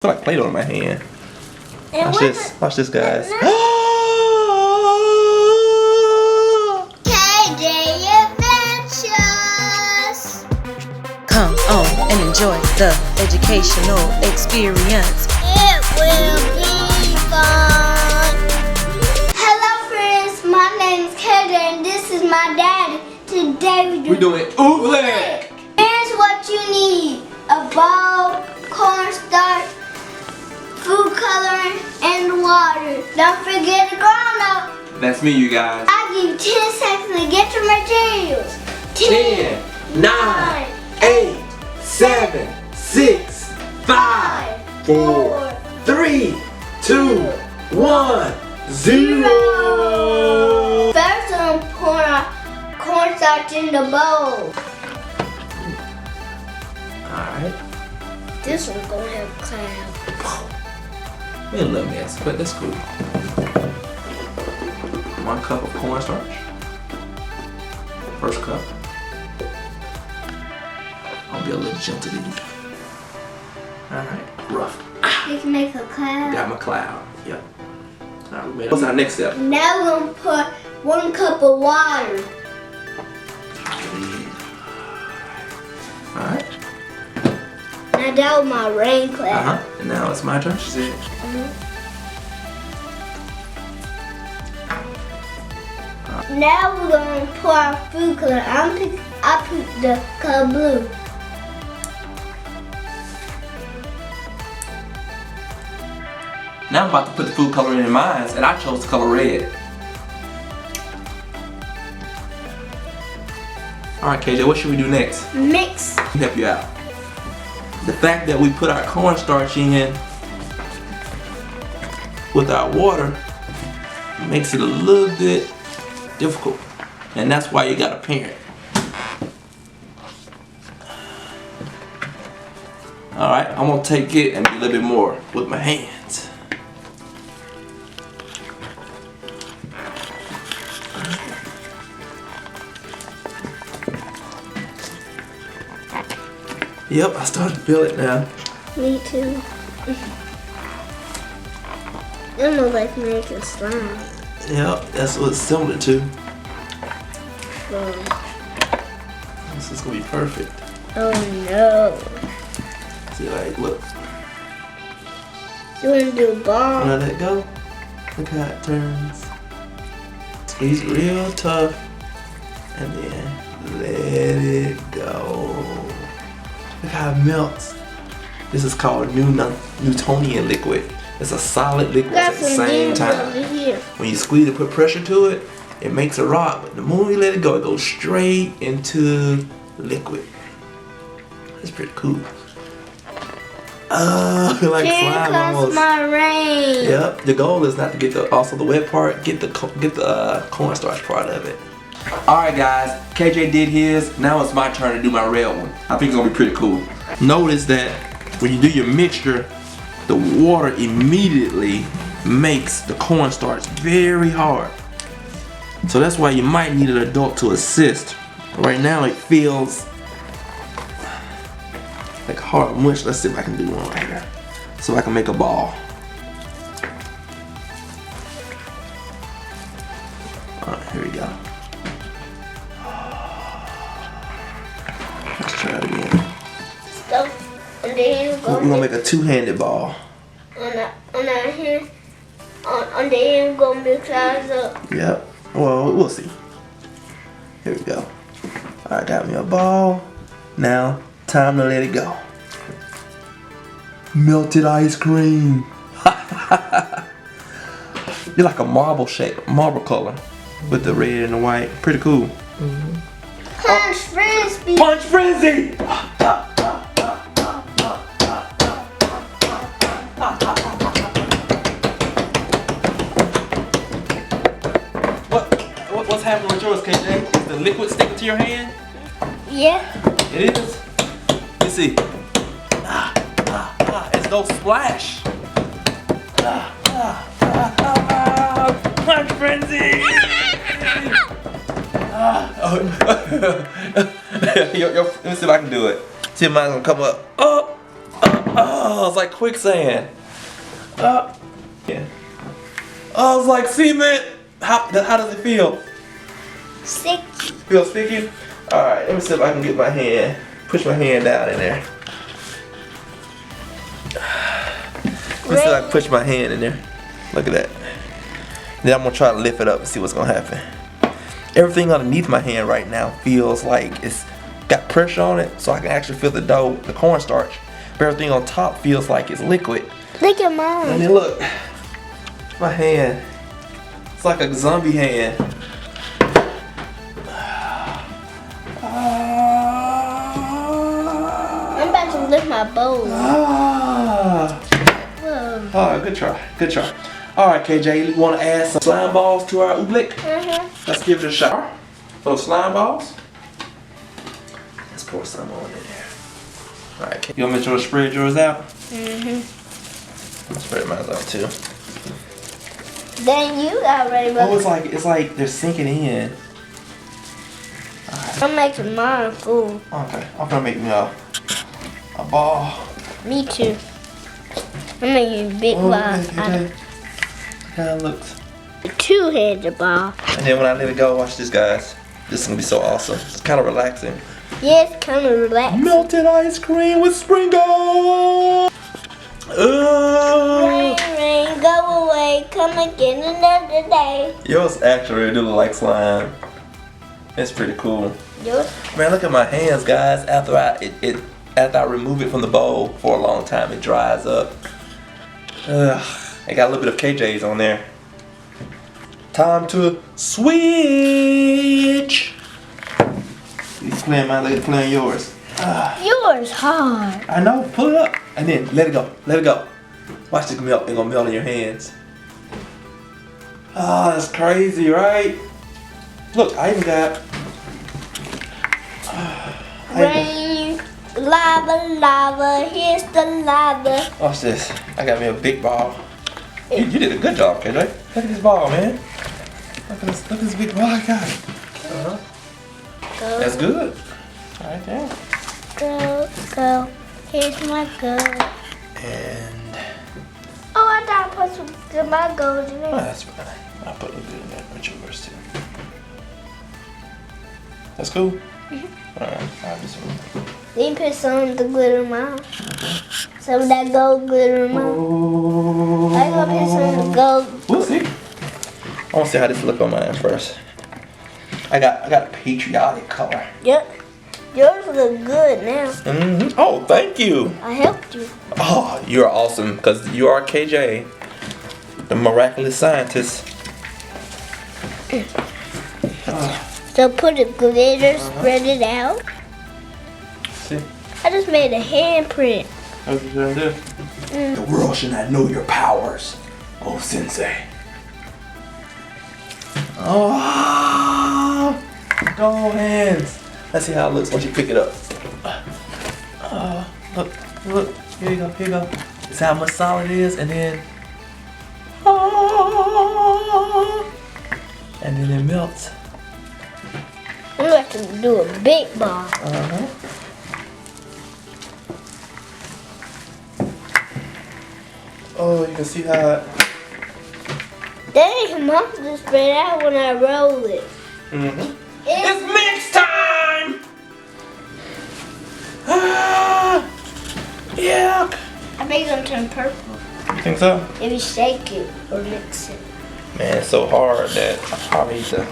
I feel like Play-Doh in my hand. And Watch this. Watch this, guys. KJ Adventures. Come on and enjoy the educational experience. It will be fun. Hello, friends. My name is KJ and this is my daddy. Today We're doing Oobleck. Here's what you need: a bowl, cornstarch, food coloring, and water. Don't forget the grown-up. That's me, you guys. I give you 10 seconds to get your materials. 10, 9, 8, 7, 6, 5, 4, 3, 2, 1, 0. First, I'm gonna pour our cornstarch in the bowl. Alright. This one's gonna have clouds. Made a little mess, but that's cool. 1 cup of cornstarch. First cup. I'll be a little gentle to do. Alright, rough. You can make a cloud. Got my cloud. Yep. Alright, what's our next step? Now we're gonna put 1 cup of water. Alright. Now that was my rain cloud. And now it's my turn, she said. Now we're gonna pour our food color. I picked the color blue. Now I'm about to put the food coloring in mine, and I chose the color red. Alright, KJ, what should we do next? Mix. Let me help you out. The fact that we put our cornstarch in with our water makes it a little bit difficult, and that's why you got a parent. Alright, I'm gonna take it and do a little bit more with my hands. Yep, I started to feel it now. Me too. It looks like making slime. Yep, that's what it's similar to. Oh, This is gonna be perfect. oh no. See, like, look. You wanna do a ball? Wanna let go? Look how it turns. Squeeze it real tough. And then let it go. Look how it melts. This is called Newtonian liquid. It's a solid liquid at the same time. When you squeeze it, put pressure to it, it makes a rock. But the moment you let it go, it goes straight into liquid. It's pretty cool. I feel like Here slime comes almost. my rain. Yep. The goal is not to get also the wet part. Get the cornstarch part of it. All right, guys. KJ did his. Now it's my turn to do my red one. I think it's gonna be pretty cool. Notice that when you do your mixture, the water immediately makes the cornstarch very hard. So that's why you might need an adult to assist. Right now it feels like hard mush. Let's see if I can do one right here. So I can make a ball. Alright, here we go. Let's try it again. So, and then We're gonna make a two-handed ball. on the hand, on the end, we're gonna mix ours up. Yep. Well, we'll see. Here we go. Alright, got me a ball. Now, time to let it go. Melted ice cream. You're like a marble shape, marble color with the red and the white. Pretty cool. Punch Frisbee. Punch Frenzy! What's happening with yours, KJ? Is the liquid sticking to your hand? Yeah. It is. Let's see. It's no splash. Punch Frenzy! Let me see if I can do it. See if mine's gonna come up. Oh, it's like quicksand. Yeah. Oh, it's like cement. How does it feel? Sticky. Feel sticky? Alright, let me see if I can get my hand. Push my hand down in there. Let me see if I can push my hand in there. Look at that. Then I'm gonna try to lift it up and see what's gonna happen. Everything underneath my hand right now feels like it's got pressure on it, so I can actually feel the dough, the cornstarch. But everything on top feels like it's liquid. Look at mine. And then look, my hand. It's like a zombie hand. I'm about to lift my bowl. Whoa. Alright, good try, good try. Alright, KJ, you want to add some slime balls to our oobleck? Let's give it a shot. Those slime balls. Let's pour some on in there. Alright, you want me to spread yours out? I'll spread mine out too. Then you got ready. Oh, it's like they're sinking in. I'm making mine full. Okay, I'm gonna make me a ball. Me too. I'm making a big ball. Okay. How it looks. A two-handed ball. And then when I let it go, watch this, guys. This is gonna be so awesome. It's kind of relaxing. Yeah, it's kind of relaxing. Melted ice cream with sprinkles. Rain, rain, go away. Come again another day. Yours actually do look like slime. It's pretty cool. Yours? Man, look at my hands, guys. After I remove it from the bowl for a long time, it dries up. I got a little bit of KJ's on there. Time to switch. You playing mine, let it play on yours. Yours hard. I know, pull it up. And then let it go, let it go. Watch this melt, it's gonna melt in your hands. Ah, that's crazy, right? Look, I even got... Rain, lava, lava, here's the lava. Watch this, I got me a big ball. You did a good job, KJ. Look at this ball, man. Look at this big ball I got. Go, That's good. Right there. go, go, here's my go. And... Oh, I thought I put some my gold in Oh, there. that's fine. I'll put a little bit in there. Put yours too. That's cool? Alright, I'll do some. Then put some of the glitter in mine. Some of that gold glitter in mine. Oh. I'm gonna put some of the gold. We'll see. I want to see how this look on mine first. I got a patriotic color. Yep. Yours look good now. Oh, thank you. I helped you. Oh, you're awesome because you are KJ, the miraculous scientist. So put the glitter, spread it out. See? I just made a handprint. That's what you're gonna do. The world should not know your powers, oh sensei. Oh, go hands. Let's see how it looks once you pick it up. Look, here you go, here you go. See how much solid it is, and then, and then it melts. I'm going to do a big ball. Oh, you can see how it. Dang, mom just spread out when I roll it. It's mix time! Yuck! I think it's gonna turn purple You think so? if you shake it or mix it. Man, it's so hard that I probably need to.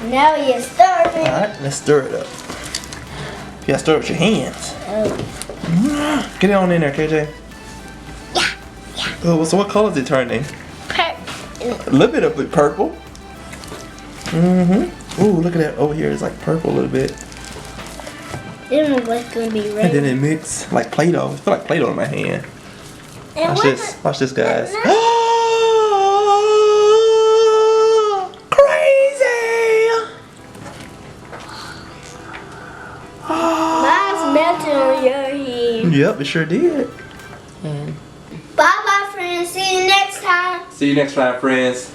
Now you're starting. Alright, let's stir it up. You gotta stir it with your hands. Oh. Get it on in there, KJ. Yeah. Oh, so what color is it turning? Purple. A little bit of it purple. Ooh, look at that. Over here it's like purple a little bit. It looks like it's gonna be red. And then it mix like Play-Doh. I feel like Play-Doh in my hand. And Watch this. Watch this, guys. Crazy! Mine's melted on your hand. Yep, it sure did. Bye bye, friends. See you next time. See you next time, friends.